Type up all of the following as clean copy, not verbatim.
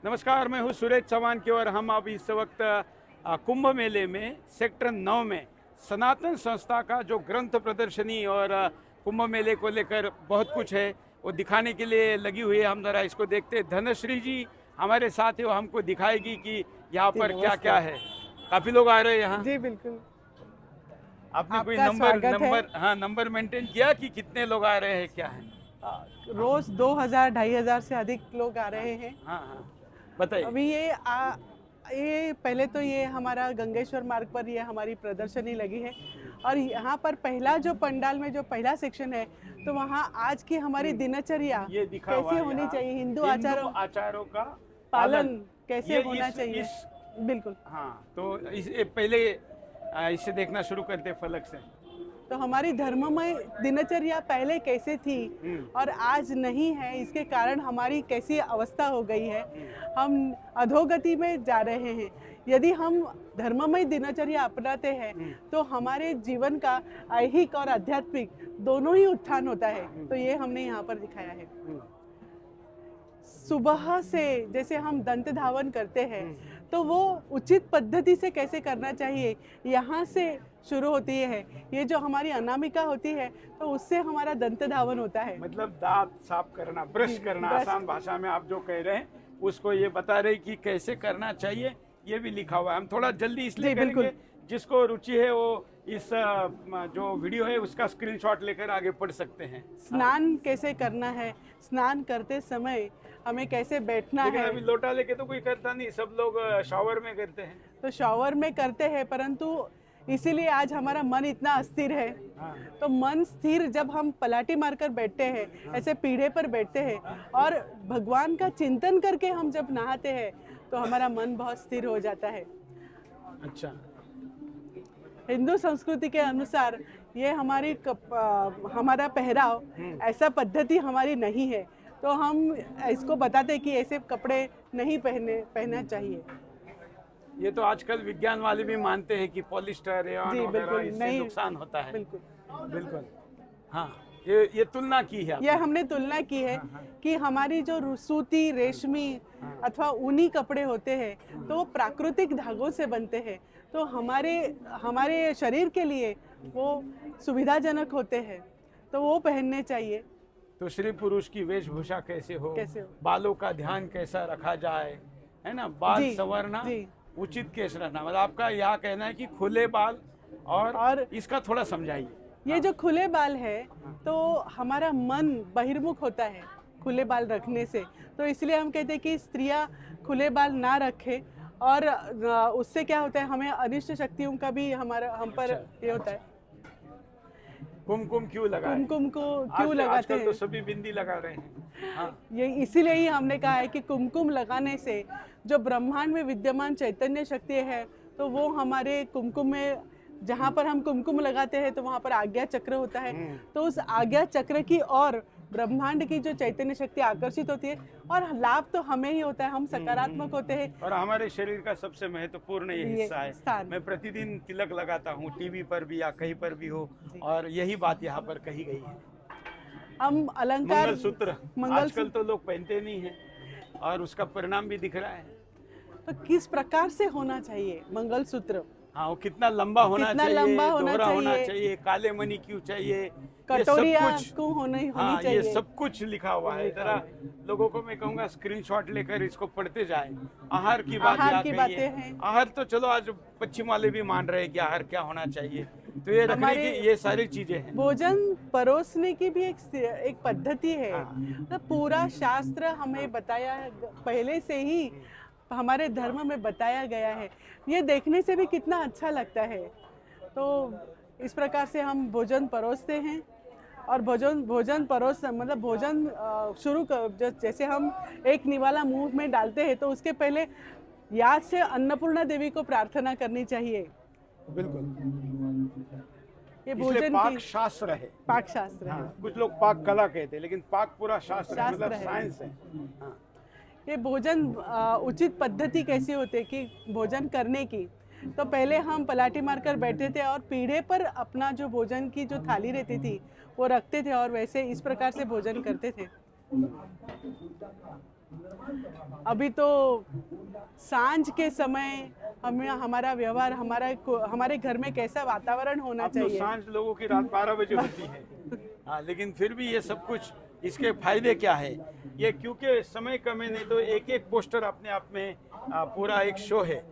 नमस्कार, मैं हूँ सुरेश चौहान की और हम अब इस वक्त कुंभ मेले में सेक्टर 9 में सनातन संस्था का जो ग्रंथ प्रदर्शनी और कुंभ मेले को लेकर बहुत कुछ है वो दिखाने के लिए लगी हुई है। हम जरा इसको देखते हैं। धनश्री जी हमारे साथ है, वो हमको दिखाएगी कि यहाँ जी, पर क्या नमस्ते। क्या है। काफ़ी लोग आ रहे हैं यहाँ। जी, बिल्कुल। आपने कोई आपका स्वागत है। नंबर मेंटेन किया कि कितने लोग आ रहे हैं, क्या है? रोज 2000 2500 से अधिक लोग आ रहे हैं। हाँ हाँ, बताइए। अभी ये पहले तो ये हमारा गंगेश्वर मार्ग पर ये हमारी प्रदर्शनी लगी है और यहाँ पर पहला जो पंडाल में जो पहला सेक्शन है, तो वहाँ आज की हमारी दिनचर्या ये दिखा हुआ कैसी है होनी यहाँ, चाहिए, हिंदू आचारों का पालन कैसे ये होना चाहिए। बिल्कुल। हाँ, तो पहले इसे देखना शुरू करते हैं फलक से। तो हमारी धर्ममय दिनचर्या पहले कैसे थी और आज नहीं है, इसके कारण हमारी कैसी अवस्था हो गई है। हम अधोगति में जा रहे हैं। यदि हम धर्ममय दिनचर्या अपनाते हैं तो हमारे जीवन का ऐहिक और आध्यात्मिक दोनों ही उत्थान होता है। तो ये हमने यहाँ पर दिखाया है। सुबह से जैसे हम दंत धावन करते हैं तो वो उचित पद्धति से कैसे करना चाहिए, यहाँ से शुरू होती है। ये जो हमारी अनामिका होती है तो उससे हमारा दंत धावन होता है। मतलब दांत साफ करना, ब्रश करना, आसान भाषा में आप जो कह रहे हैं उसको ये बता रहे कि कैसे करना चाहिए। ये भी लिखा हुआ है। हम थोड़ा जल्दी इसलिए करेंगे, जिसको रुचि है वो इस जो वीडियो है उसका स्क्रीनशॉट लेकर आगे पढ़ सकते हैं। स्नान कैसे करना है, स्नान करते समय हमें कैसे बैठना लेकिन है। अभी लोटा लेके तो कोई करता नहीं, सब लोग शावर में करते हैं। तो शॉवर में करते हैं, परंतु इसीलिए आज हमारा मन इतना अस्थिर है। हाँ। तो मन स्थिर जब हम पलाटी मारकर बैठते हैं, ऐसे पीढ़े पर बैठते हैं और भगवान का चिंतन करके हम जब नहाते हैं तो हमारा मन बहुत स्थिर हो जाता है। अच्छा, हिंदू संस्कृति के अनुसार ये हमारा पहराव ऐसा पद्धति हमारी नहीं है, तो हम इसको बताते हैं कि ऐसे कपड़े नहीं पहनना चाहिए। ये तो आजकल विज्ञान वाले भी मानते हैं कि पॉलिस्टर जी, वगैरह बिल्कुल इससे नहीं, नुकसान होता है। बिल्कुल। बिल्कुल। हाँ, ये तुलना की है आपने। यह हमने तुलना की है कि हमारी जो सूती, रेशमी अथवा ऊनी कपड़े होते हैं तो वो प्राकृतिक धागों से बनते हैं, तो हमारे शरीर के लिए वो सुविधाजनक होते हैं, तो वो पहनने चाहिए। तो स्त्री पुरुष की वेशभूषा कैसे हो, बालों का ध्यान कैसा रखा जाए, है ना, बाल संवरना, उचित केश रखना। मतलब आपका यह कहना है कि खुले बाल और इसका थोड़ा समझाइए। ये जो खुले बाल है तो हमारा मन बहिर्मुख होता है खुले बाल रखने से, तो इसलिए हम कहते हैं कि स्त्रियां खुले बाल ना रखें और उससे क्या होता है, हमें अनिष्ट शक्तियों का भी हम पर ये होता है। कुमकुम क्यों लगाए? कुमकुम को क्यों लगाते हैं? तो सभी बिंदी लगा रहे हैं। हाँ। ये इसीलिए ही हमने कहा है कि कुमकुम लगाने से जो ब्रह्मांड में विद्यमान चैतन्य शक्ति है तो वो हमारे कुमकुम में, जहाँ पर हम कुमकुम लगाते हैं तो वहाँ पर आज्ञा चक्र होता है, तो उस आज्ञा चक्र की और ब्रह्मांड की जो चैतन्य शक्ति आकर्षित होती है और लाभ तो हमें ही होता है, हम सकारात्मक होते हैं। और हमारे शरीर का सबसे महत्वपूर्ण ये हिस्सा है। मैं प्रतिदिन तिलक लगाता हूँ, टीवी पर भी या कहीं पर भी हो, और यही बात यहाँ पर कही गई है। हम अलंकार, मंगलसूत्र आजकल तो लोग पहनते नहीं है और उसका परिणाम भी दिख रहा है। तो किस प्रकार से होना चाहिए मंगलसूत्र? हाँ, वो कितना लंबा होना चाहिए, दोहरा होना चाहिए, काले मणि क्यों चाहिए, कटोरियाँ क्यों होनी चाहिए, ये सब कुछ लिखा हुआ है। जरा लोगों को मैं कहूँगा स्क्रीनशॉट लेकर इसको पढ़ते जाएं। आहार की बातें हैं। आहार तो चलो आज पश्चिम वाले भी मान रहे हैं कि आहार क्या होना चाहिए, तो ये रखने की ये सारी चीजें हैं। भोजन परोसने की भी एक पद्धति है। तो पूरा शास्त्र हमें बताया पहले से ही, हमारे धर्म में बताया गया है। ये देखने से भी कितना अच्छा लगता है। तो इस प्रकार से हम भोजन परोसते हैं और भोजन परोस मतलब भोजन जैसे हम एक निवाला मुंह में डालते हैं तो उसके पहले याद से अन्नपूर्णा देवी को प्रार्थना करनी चाहिए। बिल्कुल, ये भोजन पाक शास्त्र है। पाक शास्त्र है। कुछ लोग पाक कला कहते हैं, लेकिन पाक पूरा शास्त्र है, मतलब साइंस है। हाँ। ये भोजन उचित पद्धति कैसी होती है कि भोजन करने की, तो पहले हम पलाटी मारकर बैठते थे और पीढ़े पर अपना जो भोजन की जो थाली रहती थी वो रखते थे और वैसे इस प्रकार से भोजन करते थे। अभी तो सांझ के समय हमें हमारा व्यवहार हमारे घर में कैसा वातावरण होना अब तो चाहिए। सांझ लोगों की रात 12 बजे होती है। हाँ, लेकिन फिर भी ये सब कुछ, इसके फायदे क्या है ये, क्योंकि समय कम है, नहीं तो एक एक पोस्टर अपने आप में पूरा एक शो है।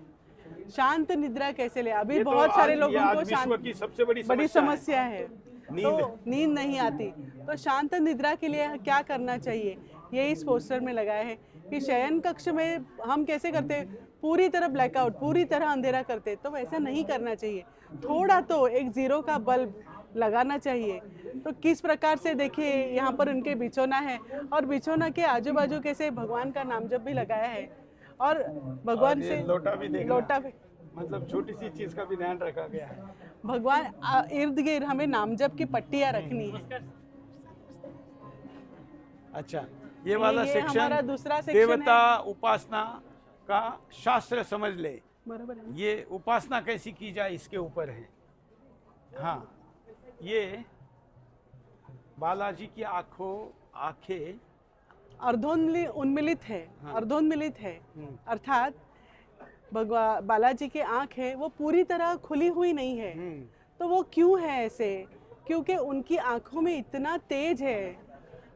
शांत निद्रा कैसे ले, अभी ये तो बहुत सारे आज- ये लोगों आज को विश्व की सबसे बड़ी बड़ी समस्या है। नींद। तो नींद नहीं आती, तो शांत निद्रा के लिए क्या करना चाहिए, ये इस पोस्टर में लगाया है कि शयन कक्ष में हम कैसे करते हैं, पूरी तरह ब्लैकआउट, पूरी तरह अंधेरा करते, तो वैसा नहीं करना चाहिए। थोड़ा तो एक जीरो का बल्ब लगाना चाहिए। तो किस प्रकार से देखिए यहाँ पर उनके बिछौना है, और बिछौना के आजू बाजू कैसे भगवान का नाम जप भी लगाया है, और भगवान और ये से लोटा भी देखना, लोटा भी, मतलब छोटी सी चीज का भी ध्यान रखा गया है। भगवान इर्द गिर्द हमें नाम जप की पट्टियाँ रखनी है। अच्छा, ये वाला ये हमारा सेक्शन दूसरा सेक्शन देवता उपासना का शास्त्र समझ ले, बराबर है। ये उपासना कैसी की जाए इसके ऊपर है। हाँ, ये बालाजी की आंखें उन्मिलित है, हाँ। अर्धोन्मिलित है, अर्थात भगवान बालाजी की आंख है वो पूरी तरह खुली हुई नहीं है। तो वो क्यों है ऐसे, क्योंकि उनकी आंखों में इतना तेज है,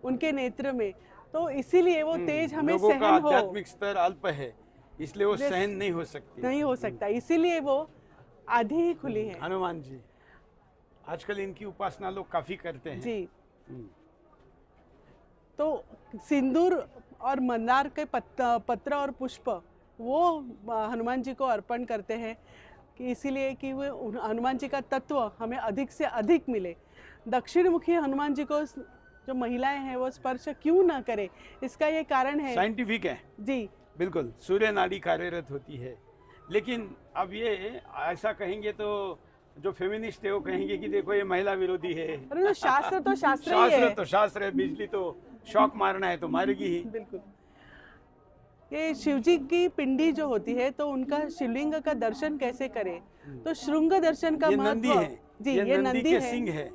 उनके नेत्र में, तो इसीलिए वो तेज हमें लोगों का सहन हो आध्यात्मिक स्तर अल्प है, इसलिए वो सहन नहीं हो सकती। नहीं हो सकता, इसीलिए वो आधी ही खुली है। हनुमान जी आजकल इनकी उपासना लोग काफी करते हैं जी, हम्म, तो सिंदूर और मंदार के पत्र और पुष्प वो हनुमान जी को अर्पण करते हैं, कि इसीलिए कि वो हनुमान जी का तत्व हमें अधिक से अधिक मिले। दक्षिण मुखी हनुमान जी को जो महिलाएं हैं वो स्पर्श क्यों ना करें, इसका ये कारण है। साइंटिफिक है जी, बिल्कुल, सूर्य नाड़ी कार्यरत होती है। लेकिन अब ये ऐसा कहेंगे तो जो फेमिनिस्ट है वो कहेंगे कि देखो ये महिला विरोधी है। अरे तो शास्त्र तो शास्त्र ही शास्त्र है। तो शास्त्र है, बिजली तो शॉक मारना है तो मारेगी ही। बिल्कुल। ये शिव जी की पिंडी जो होती है तो उनका शिवलिंग का दर्शन कैसे करें, तो श्रृंग दर्शन का ये नंदी महत्व। है, जी, ये नंदी के है, सिंग है,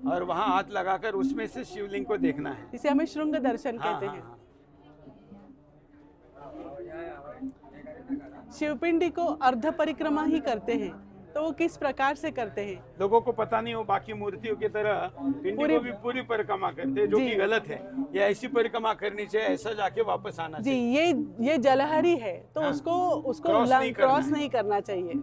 और वहाँ हाथ लगाकर उसमें से शिवलिंग को देखना है। इसे हमें श्रृंग दर्शन हाँ, कहते हाँ, हैं। हाँ। शिवपिंडी को अर्ध परिक्रमा ही करते हैं, तो वो किस प्रकार से करते हैं, लोगों को पता नहीं हो, बाकी मूर्तियों की तरह पिंडी को भी पूरी परिक्रमा करते हैं, जो जी। कि गलत है। ये ऐसी परिक्रमा करनी चाहिए, ऐसा जाके वापस आना जी, चाहिए। ये जलहरी है, तो हाँ। उसको क्रॉस नहीं करना क्रॉस है। नहीं करना चाहिए।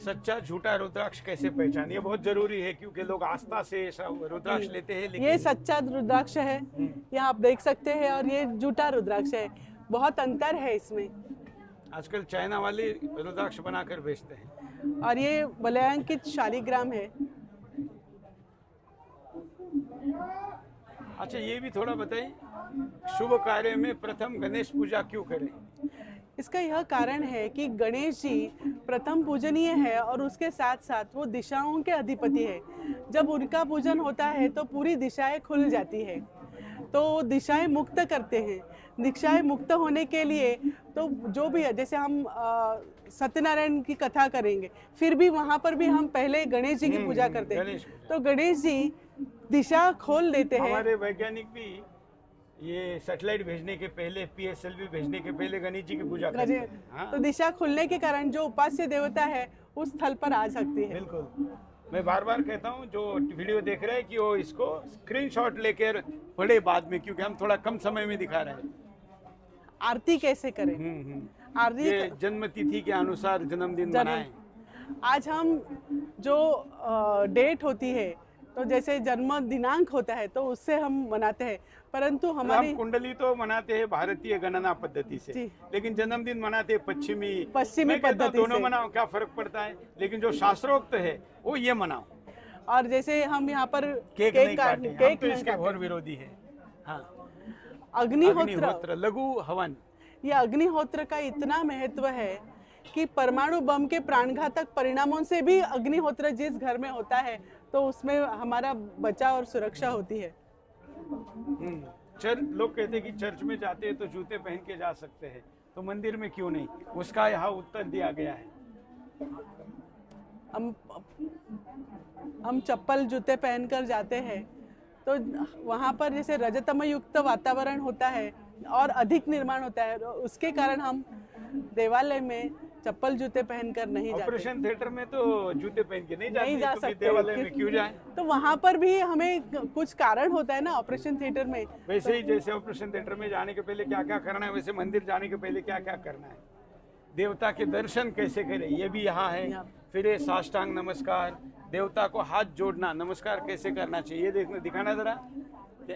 सच्चा झूठा रुद्राक्ष कैसे पहचाने, ये बहुत जरूरी है, क्योंकि लोग आस्था से सब रुद्राक्ष लेते हैं, लेकिन ये सच्चा रुद्राक्ष है, यहाँ आप देख सकते हैं, और ये झूठा रुद्राक्ष है, बहुत अंतर है इसमें। आजकल चाइना वाले रुद्राक्ष बनाकर बेचते हैं। और ये वलयांकित शालिग्राम है। अच्छा, ये भी थोड़ा बताइए, शुभ कार्य में प्रथम गणेश पूजा क्यों करें? इसका यह कारण है कि गणेश जी प्रथम पूजनीय है, और उसके साथ साथ वो दिशाओं के अधिपति है। जब उनका पूजन होता है तो पूरी दिशाएं खुल जाती है, तो दिशाएं मुक्त करते हैं। दिशाएं मुक्त होने के लिए तो जो भी है, जैसे हम सत्यनारायण की कथा करेंगे, फिर भी वहाँ पर भी हम पहले गणेश जी की पूजा करते हैं। गणेश पूजा। तो गणेश जी दिशा खोल देते हैं। हमारे वैज्ञानिक भी ये सैटेलाइट भेजने के पहले, PSLV भेजने के पहले गणेश जी की पूजा करते हैं। हाँ, तो दिशा खुलने के कारण जो उपास्य देवता है उस स्थल पर आ सकती है। बिल्कुल। मैं बार बार कहता हूँ, जो वीडियो देख रहे हैं कि वो इसको स्क्रीनशॉट लेकर पढ़े बाद में, क्योंकि हम थोड़ा कम समय में दिखा रहे हैं। आरती कैसे करें, आरती ये जन्म तिथि के अनुसार जन्मदिन मनाएं। आज हम जो डेट होती है, तो जैसे जन्म दिनांक होता है तो उससे हम मनाते हैं, परंतु हमारी हम कुंडली तो मनाते हैं भारतीय गणना पद्धति से, जी। लेकिन जन्मदिन मनाते हैं पश्चिमी पश्चिमी मैं कहता हूं पद्धति दोनों से। मनाओ, क्या फर्क पड़ता है, लेकिन जो शास्त्रोक्त है वो ये मनाओ। और जैसे हम यहाँ पर केक नहीं काटे, हम केक तो नहीं इसके काटे। घोर विरोधी है। हाँ, अग्निहोत्र, अग्निहोत्र, लघु हवन। ये अग्निहोत्र का इतना महत्व है कि परमाणु बम के प्राणघातक परिणामों से भी अग्निहोत्र जिस घर में होता है तो उसमें हमारा बचाव और सुरक्षा होती है। लोग कहते हैं कि चर्च में जाते हैं तो जूते पहन के जा सकते हैं, तो मंदिर में क्यों नहीं? उसका यहाँ उत्तर दिया गया है। हम चप्पल जूते पहनकर जाते हैं तो वहाँ पर जैसे रजतम युक्त वातावरण होता है और अधिक निर्माण होता है, तो उसके कारण हम देवालय में चप्पल जूते पहनकर नहीं जाते। ऑपरेशन थिएटर में तो जूते पहन के नहीं नहीं जा तो फिर सकते, देवालय में क्यों जाएं? तो वहाँ पर भी हमें कुछ कारण होता है ना ऑपरेशन थिएटर में। वैसे ही जैसे ऑपरेशन थिएटर में जाने के पहले क्या क्या करना है, वैसे मंदिर जाने के पहले क्या क्या करना है, देवता के दर्शन कैसे करें, ये भी यहाँ है। फिर ये साष्टांग नमस्कार, देवता को हाथ जोड़ना, नमस्कार कैसे करना चाहिए, ये देखना, दिखाना जरा।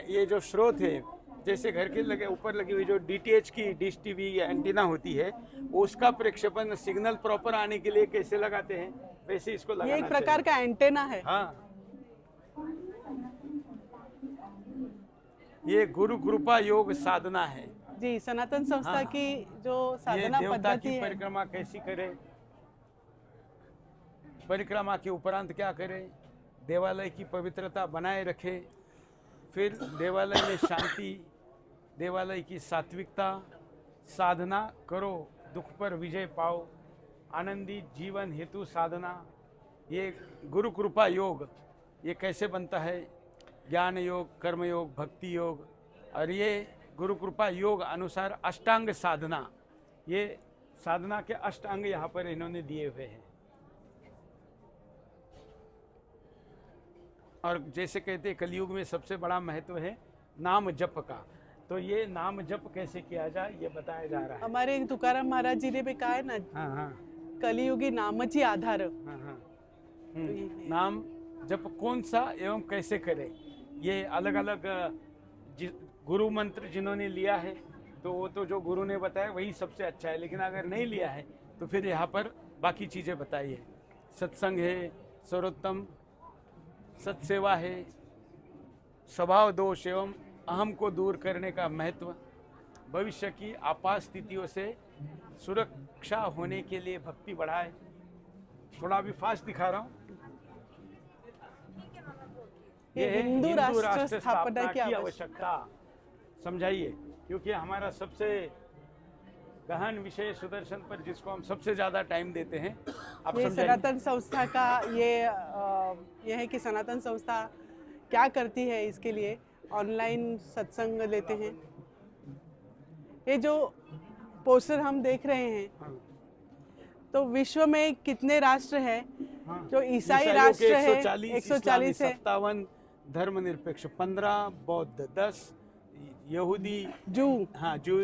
ये जो स्रोत है, जैसे घर के लगे ऊपर लगी हुई जो डीटीएच की डिश टीवी या एंटीना होती है, उसका प्रक्षेपण सिग्नल प्रॉपर आने के लिए कैसे लगाते हैं, वैसे इसको लगाना ये एक प्रकार का एंटेना है। हाँ, ये गुरु कृपा योग साधना है जी, सनातन संस्था हाँ, की जो ये साधना देवता पद्धति की है। परिक्रमा कैसी करें, परिक्रमा के उपरांत क्या करें, देवालय की पवित्रता बनाए रखें, फिर देवालय में शांति, देवालय की सात्विकता, साधना करो दुख पर विजय पाओ, आनंदी जीवन हेतु साधना, ये गुरु कृपा योग, ये कैसे बनता है, ज्ञान योग, कर्म योग, भक्ति योग, और ये गुरु कृपा योग अनुसार अष्टांग साधना, ये साधना के अष्टांग यहाँ पर इन्होंने दिए हुए हैं। और जैसे कहते हैं कलयुग में सबसे बड़ा महत्व है नाम जप का, तो ये नाम जप कैसे किया जाए ये बताया जा रहा है। हमारे तुकाराम महाराज जी ने भी कहा है ना, हाँ हाँ कलियुगी नामची आधार। हाँ हाँ नाम जप कौन सा एवं कैसे करें, ये अलग अलग गुरु मंत्र जिन्होंने लिया है तो वो तो जो गुरु ने बताया वही सबसे अच्छा है, लेकिन अगर नहीं लिया है तो फिर यहाँ पर बाकी चीज़ें बताइए। सत्संग है, सर्वोत्तम सत्सेवा है, स्वभाव दोष एवं अहम को दूर करने का महत्व, भविष्य की आपात स्थितियों से सुरक्षा होने के लिए भक्ति बढ़ाए। थोड़ा अभी फास्ट दिखा रहा हूँ। ये है हिंदू राष्ट्र स्थापना की आवश्यकता, समझाइए, क्योंकि हमारा सबसे गहन विषय सुदर्शन पर जिसको हम सबसे ज्यादा टाइम देते हैं। आप ये समझाइए। सनातन संस्था का ये है कि सनातन संस्था क्या करती है, इसके लिए ऑनलाइन सत्संग लेते हैं। ये जो पोस्टर हम देख रहे हैं हाँ। तो विश्व में कितने राष्ट्र है? हाँ। जो ईसाई ईसाइयों राष्ट्र के है 140 है, 57, धर्मनिरपेक्ष 15, बौद्ध 10, यहूदी जू हाँ जू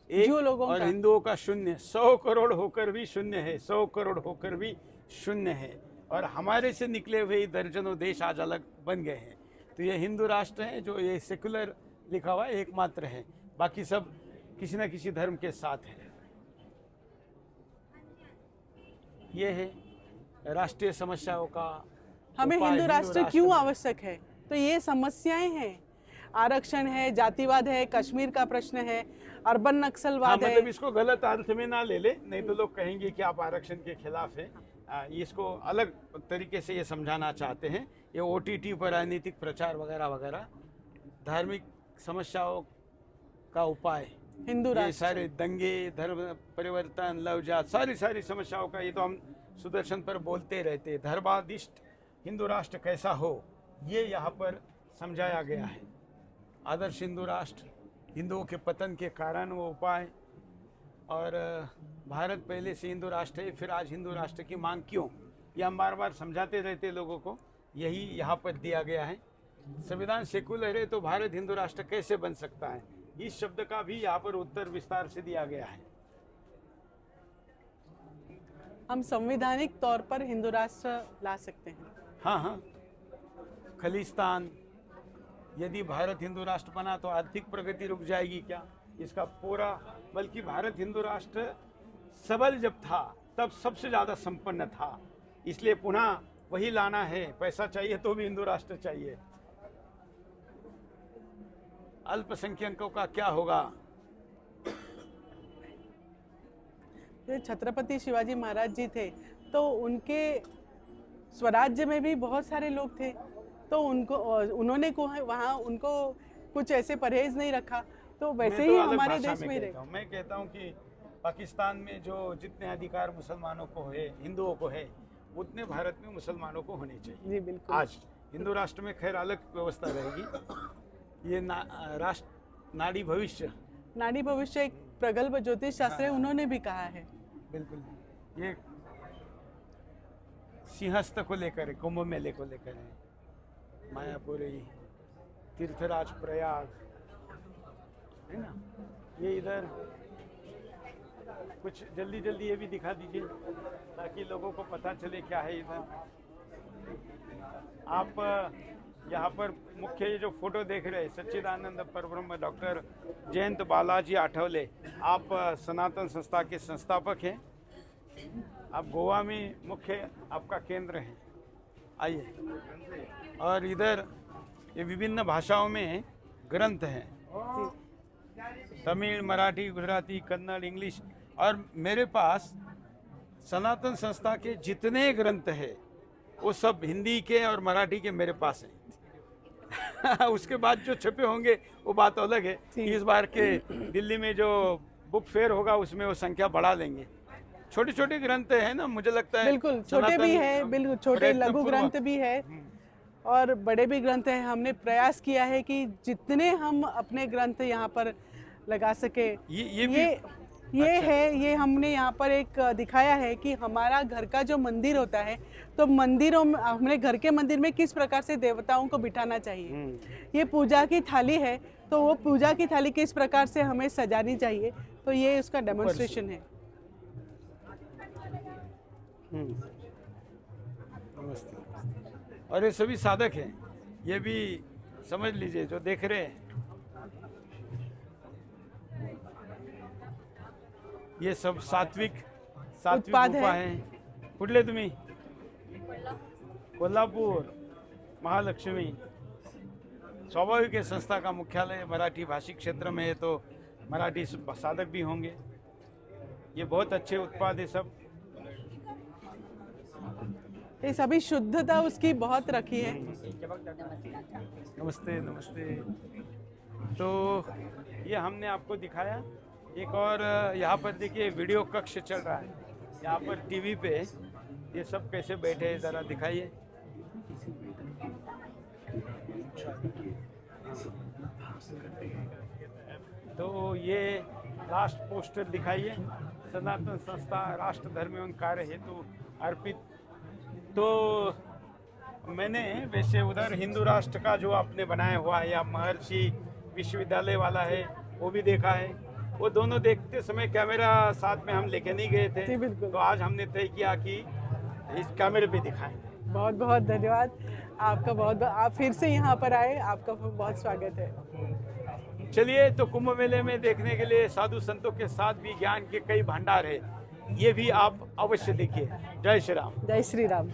1 जू लोगों और का। हिंदुओं का 0। 100 करोड़ होकर भी 0 है, 100 करोड़ होकर भी 0 है। और हमारे से निकले हुए दर्जनों देश आज अलग बन गए हैं। तो ये हिंदू राष्ट्र है, जो ये सेकुलर लिखा हुआ है एकमात्र है, बाकी सब किसी न किसी धर्म के साथ है। ये है राष्ट्रीय समस्याओं का हमें उपाय, हिंदू राष्ट्र क्यों में। आवश्यक है? तो ये समस्याएं हैं, आरक्षण है, जातिवाद है, कश्मीर का प्रश्न है, अर्बन हाँ, नक्सलवाद है। मतलब इसको गलत अर्थ में ना ले ले, नहीं तो लोग कहेंगे कि आप आरक्षण के खिलाफ हैं। इसको अलग तरीके से ये समझाना चाहते हैं। ये OTT पर राजनीतिक प्रचार वगैरह वगैरह, धार्मिक समस्याओं का उपाय, हिंदू ये राष्ट्र सारे दंगे, धर्म परिवर्तन, लव जात, सारी समस्याओं का ये तो हम सुदर्शन पर बोलते रहते हैं। धर्मादिष्ट हिंदू राष्ट्र कैसा हो, ये यहाँ पर समझाया गया है। आदर्श हिंदू राष्ट्र, हिंदुओं के पतन के कारण वो उपाय, और भारत पहले से हिंदू राष्ट्र है, फिर आज हिंदू राष्ट्र की मांग क्यों, ये हम बार बार समझाते रहते लोगों को। यही यहाँ पर दिया गया है। संविधान सेकुलर है तो भारत हिंदू राष्ट्र कैसे बन सकता है, इस शब्द का भी यहाँ पर उत्तर विस्तार से दिया गया है। हम संवैधानिक तौर पर हिंदू राष्ट्र ला सकते हैं। हाँ, खलिस्तान, यदि भारत हिंदू राष्ट्र बना तो आर्थिक प्रगति रुक जाएगी क्या? इसका पूरा, बल्कि भारत हिंदू राष्ट्र सबल जब था तब सबसे ज़्यादा संपन्न था, इसलिए पुनः वही लाना है। पैसा चाहिए तो भी हिंदू राष्ट्र चाहिए। अल्पसंख्यकों का क्या होगा? छत्रपति शिवाजी महाराज जी थे तो उनके स्वराज्य में भी बहुत सारे लोग थे, तो उन्होंने वहाँ उनको कुछ ऐसे परहेज नहीं रखा, तो वैसे ही हमारे देश में रहे। मैं कहता हूँ कि पाकिस्तान में जो जितने अधिकार मुसलमानों को है, हिंदुओं को है, उतने भारत में मुसलमानों को होने चाहिए। जी बिल्कुल। आज हिंदू राष्ट्र में खैर अलग व्यवस्था रहेगी। ये राष्ट्र नाड़ी भविष्य, नाड़ी भविष्य एक प्रगल्भ ज्योतिष शास्त्र है, उन्होंने भी कहा है। बिल्कुल। ये सिंहस्थ को लेकर है, कुंभ मेले को लेकर है, मायापुरी, तीर्थराज प्रयाग, है ना। ये इधर कुछ जल्दी जल्दी ये भी दिखा दीजिए ताकि लोगों को पता चले क्या है इधर। आप यहाँ पर मुख्य ये जो फोटो देख रहे हैं, सच्चिदानंद परब्रह्म डॉक्टर जयंत बालाजी आठवले, आप सनातन संस्था के संस्थापक हैं। आप गोवा में मुख्य आपका केंद्र है। आइए, और इधर ये विभिन्न भाषाओं में ग्रंथ हैं, तमिल, मराठी, गुजराती, कन्नड़, इंग्लिश, और मेरे पास सनातन संस्था के जितने ग्रंथ हैं वो सब हिंदी के और मराठी के मेरे पास हैं। उसके बाद जो छपे होंगे वो बात अलग है। इस बार के दिल्ली में जो बुक फेयर होगा उसमें वो संख्या बढ़ा लेंगे। छोटे छोटे ग्रंथ है ना, मुझे लगता है बिल्कुल छोटे भी है, बिल्कुल छोटे लघु ग्रंथ भी है और बड़े भी ग्रंथ हैं। हमने प्रयास किया है कि जितने हम अपने ग्रंथ यहाँ पर लगा सके। ये अच्छा। है, ये हमने यहाँ पर एक दिखाया है कि हमारा घर का जो मंदिर होता है, तो मंदिरों में, हमने घर के मंदिर में किस प्रकार से देवताओं को बिठाना चाहिए। ये पूजा की थाली है, तो वो पूजा की थाली किस प्रकार से हमें सजानी चाहिए, तो ये उसका डेमोन्स्ट्रेशन है। नमस्ते। और ये सभी साधक हैं, ये भी समझ लीजिए जो देख रहे हैं। ये सब सात्विक उत्पाद उपा है। हैं। कुठले तुम्ही? कोल्हापुर, महालक्ष्मी। स्वाभाविक है, संस्था का मुख्यालय मराठी भाषी क्षेत्र में है तो मराठी साधक भी होंगे। ये बहुत अच्छे उत्पाद है सब। ये सभी शुद्धता उसकी बहुत रखी है। नमस्ते नमस्ते। तो ये हमने आपको दिखाया। एक और यहाँ पर देखिए वीडियो कक्ष चल रहा है, यहाँ पर टीवी पे ये सब कैसे बैठे हैं ज़रा दिखाइए। तो ये लास्ट पोस्टर दिखाइए, सनातन संस्था राष्ट्र धर्म एवं कार्य हेतु अर्पित। तो मैंने वैसे उधर हिंदू राष्ट्र का जो आपने बनाया हुआ है या महर्षि विश्वविद्यालय वाला है वो भी देखा है। वो दोनों देखते समय कैमरा साथ में हम लेके नहीं गए थे, तो आज हमने तय किया कि इस कैमरे पे दिखाएंगे। बहुत बहुत धन्यवाद आपका, बहुत आप फिर से यहाँ पर आए, आपका बहुत स्वागत है। चलिए, तो कुंभ मेले में देखने के लिए साधु संतों के साथ भी ज्ञान के कई भंडार है, ये भी आप अवश्य देखिए। जय श्री राम। जय श्री राम।